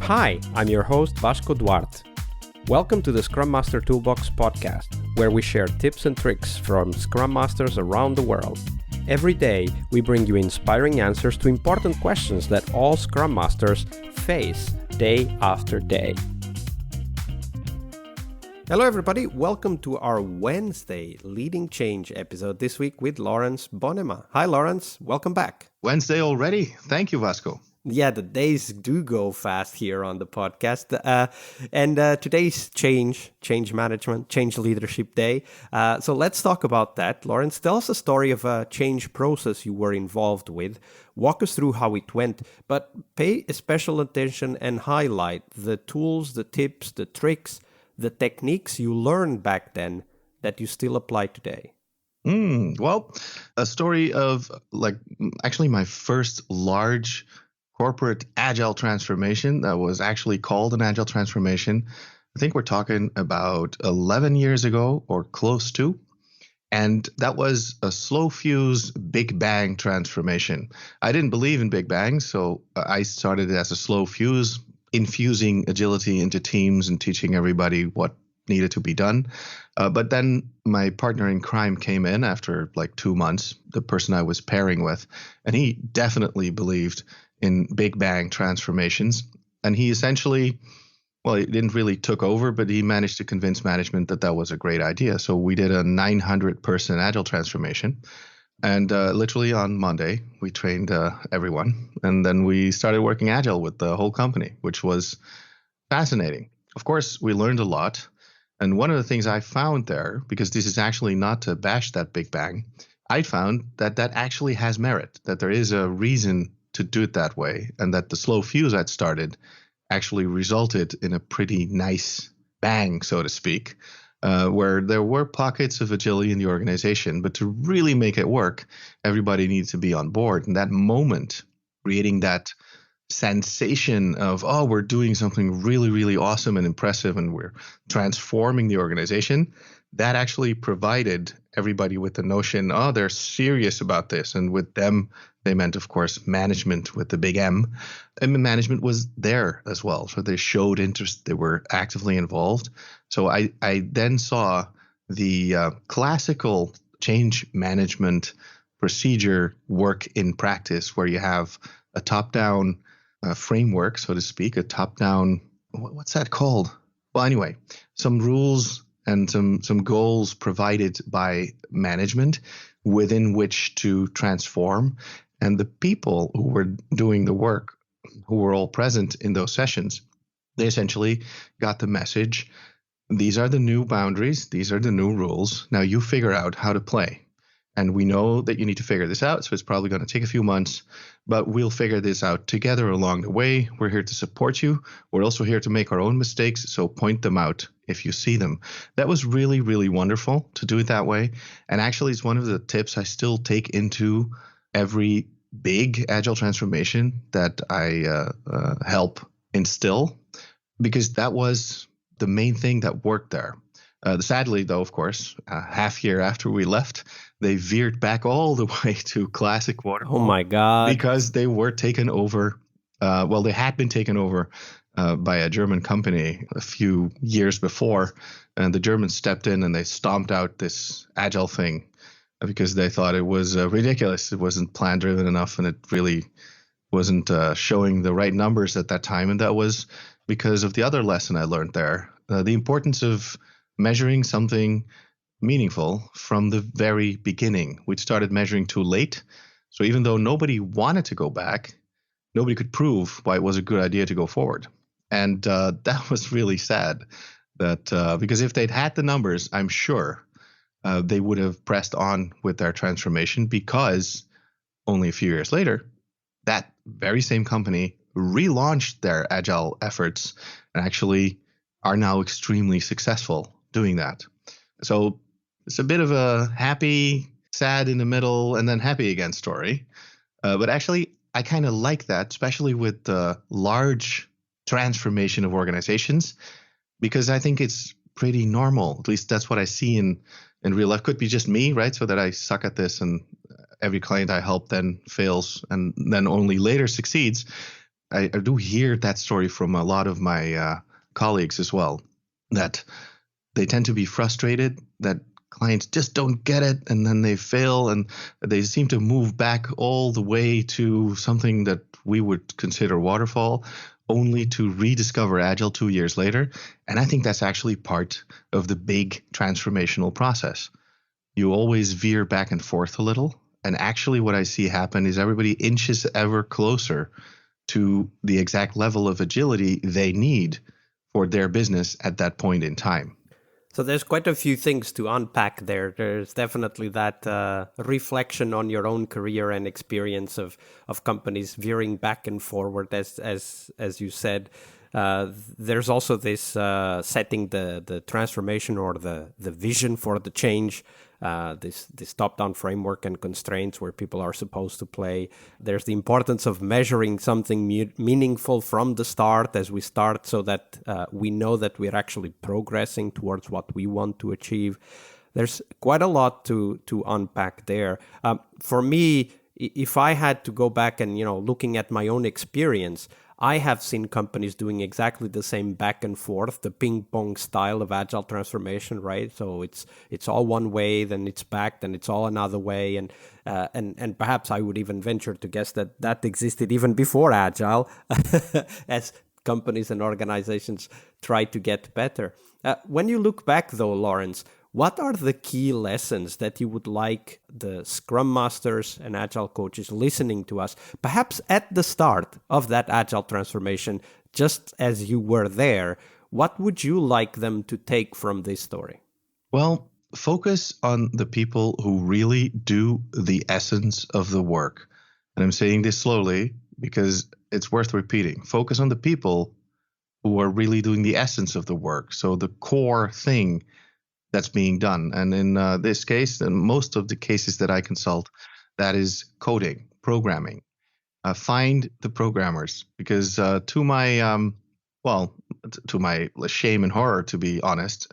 Hi, I'm your host Vasco Duarte. Welcome to the Scrum Master Toolbox podcast, where we share tips and tricks from Scrum Masters around the world. Every day, we bring you inspiring answers to important questions that all Scrum Masters face day after day. Hello everybody, welcome to our Wednesday Leading Change episode this week with Lawrence Bonnema. Hi Lawrence, welcome back. Wednesday already? Thank you, Vasco. Yeah, the days do go fast here on the podcast. And today's change management, change leadership day. So let's talk about that. Lawrence, tell us a story of a change process you were involved with. Walk us through how it went, but pay special attention and highlight the tools, the tips, the tricks, the techniques you learned back then that you still apply today. Well, a story of actually my first large corporate agile transformation that was actually called an agile transformation. I think we're talking about 11 years ago or close to. And that was a slow fuse Big Bang transformation. I didn't believe in Big Bang, so I started it as a slow fuse, infusing agility into teams and teaching everybody what needed to be done. But then my partner in crime came in after like 2 months, the person I was pairing with, and he definitely believed in Big Bang transformations. And he essentially, he didn't really took over, but he managed to convince management that that was a great idea. So we did a 900-person agile transformation. And literally on Monday, we trained everyone. And then we started working agile with the whole company, which was fascinating. Of course, we learned a lot. And one of the things I found there, because this is actually not to bash that Big Bang, I found that that actually has merit, that there is a reason to do it that way, and that the slow fuse I'd started actually resulted in a pretty nice bang, so to speak, where there were pockets of agility in the organization, but to really make it work, everybody needs to be on board. And that moment, creating that sensation of, we're doing something really, really awesome and impressive, and we're transforming the organization, that actually provided everybody with the notion, they're serious about this. And with them, they meant, of course, management with the big M. And management was there as well. So they showed interest. They were actively involved. So I then saw the classical change management procedure work in practice, where you have a top-down framework, so to speak, a top-down, what's that called? Well, anyway, some rules and some goals provided by management within which to transform. And the people who were doing the work, who were all present in those sessions, they essentially got the message, these are the new boundaries, these are the new rules, now you figure out how to play. And we know that you need to figure this out, so it's probably going to take a few months, but we'll figure this out together along the way. We're here to support you. We're also here to make our own mistakes, so point them out if you see them. That was really, really wonderful to do it that way. And actually, it's one of the tips I still take into every big agile transformation that I help instill, because that was the main thing that worked there. Sadly, though, of course, half year after we left, they veered back all the way to classic waterfall. Oh my God. Because they were taken over. They had been taken over by a German company a few years before. And the Germans stepped in and they stomped out this agile thing because they thought it was ridiculous. It wasn't plan driven enough, and it really wasn't showing the right numbers at that time. And that was because of the other lesson I learned there, the importance of measuring something meaningful from the very beginning. We'd started measuring too late. So even though nobody wanted to go back, nobody could prove why it was a good idea to go forward. And that was really sad, that because if they'd had the numbers, I'm sure they would have pressed on with their transformation, because only a few years later, that very same company relaunched their agile efforts and actually are now extremely successful doing that. So it's a bit of a happy, sad in the middle, and then happy again story. But actually, I kind of like that, especially with the large transformation of organizations, because I think it's pretty normal. At least that's what I see in real life. Could be just me, right? So that I suck at this and every client I help then fails and then only later succeeds. I do hear that story from a lot of my colleagues as well, that they tend to be frustrated that clients just don't get it, and then they fail, and they seem to move back all the way to something that we would consider waterfall, only to rediscover Agile 2 years later. And I think that's actually part of the big transformational process. You always veer back and forth a little. And actually what I see happen is everybody inches ever closer to the exact level of agility they need for their business at that point in time. So there's quite a few things to unpack there. There's definitely that reflection on your own career and experience of companies veering back and forward, as you said. There's also this setting the transformation or the vision for the change, this top-down framework and constraints where people are supposed to play. There's the importance of measuring something meaningful from the start as we start, so that we know that we're actually progressing towards what we want to achieve. There's quite a lot to unpack there. For me, if I had to go back and looking at my own experience, I have seen companies doing exactly the same back and forth, the ping pong style of agile transformation, right? So it's all one way, then it's back, then it's all another way, and perhaps I would even venture to guess that existed even before agile, as companies and organizations try to get better. When you look back, though, Lawrence, what are the key lessons that you would like the Scrum Masters and Agile coaches listening to us, perhaps at the start of that Agile transformation, just as you were there, what would you like them to take from this story? Well, focus on the people who really do the essence of the work. And I'm saying this slowly because it's worth repeating. Focus on the people who are really doing the essence of the work. So the core thing that's being done. And in this case, and most of the cases that I consult, that is coding, programming. Find the programmers, because to my shame and horror, to be honest,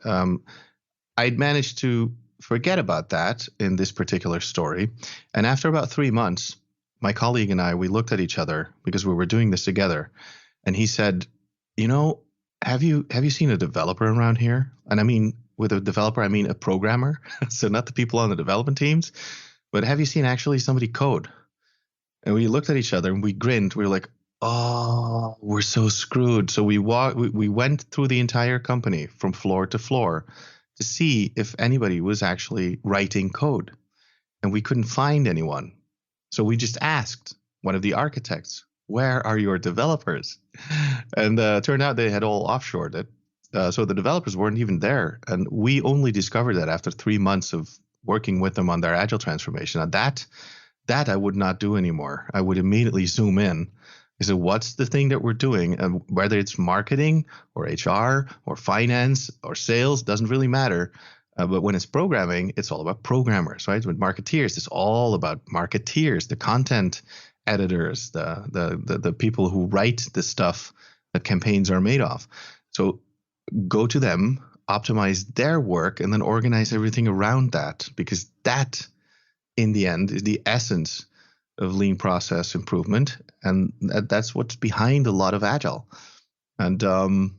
I'd managed to forget about that in this particular story. And after about 3 months, my colleague and I, we looked at each other because we were doing this together. And he said, have you seen a developer around here? And I mean, with a developer, I mean a programmer. So not the people on the development teams, but have you seen actually somebody code? And we looked at each other and we grinned. We were like, oh, we're so screwed. So we went through the entire company from floor to floor to see if anybody was actually writing code. And we couldn't find anyone. So we just asked one of the architects, where are your developers? And turned out they had all offshored it. So the developers weren't even there. And we only discovered that after 3 months of working with them on their Agile transformation. Now that I would not do anymore. I would immediately zoom in. I said, what's the thing that we're doing? And whether it's marketing or HR or finance or sales, doesn't really matter. But when it's programming, it's all about programmers, right? With marketeers, it's all about marketeers, the content editors, the people who write the stuff that campaigns are made of. So go to them, optimize their work, and then organize everything around that, because that, in the end, is the essence of lean process improvement, and that's what's behind a lot of Agile. And it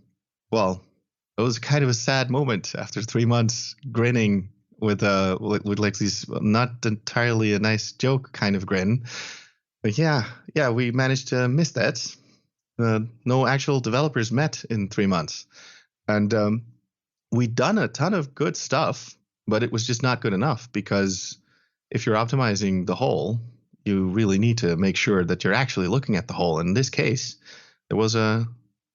was kind of a sad moment after 3 months, grinning with like these, not entirely a nice joke kind of grin. But yeah, we managed to miss that. No actual developers met in 3 months. And we'd done a ton of good stuff, but it was just not good enough, because if you're optimizing the whole, you really need to make sure that you're actually looking at the whole. In this case, there was a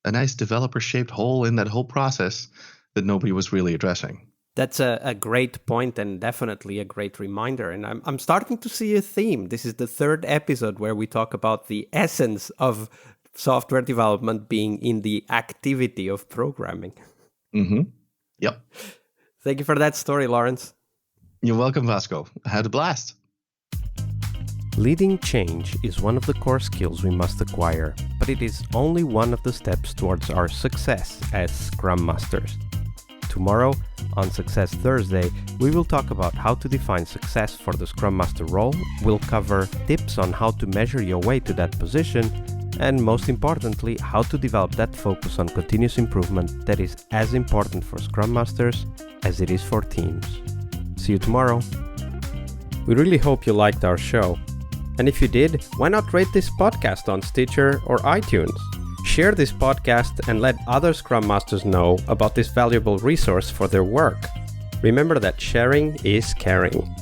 nice developer-shaped hole in that whole process that nobody was really addressing. That's a great point, and definitely a great reminder. And I'm starting to see a theme. This is the third episode where we talk about the essence of software development being in the activity of programming. Mm-hmm. Yep. Thank you for that story, Lawrence. You're welcome, Vasco. I had a blast. Leading change is one of the core skills we must acquire, but it is only one of the steps towards our success as Scrum Masters. Tomorrow, on Success Thursday, we will talk about how to define success for the Scrum Master role. We'll cover tips on how to measure your way to that position, and most importantly, how to develop that focus on continuous improvement that is as important for Scrum Masters as it is for teams. See you tomorrow. We really hope you liked our show. And if you did, why not rate this podcast on Stitcher or iTunes? Share this podcast and let other Scrum Masters know about this valuable resource for their work. Remember that sharing is caring.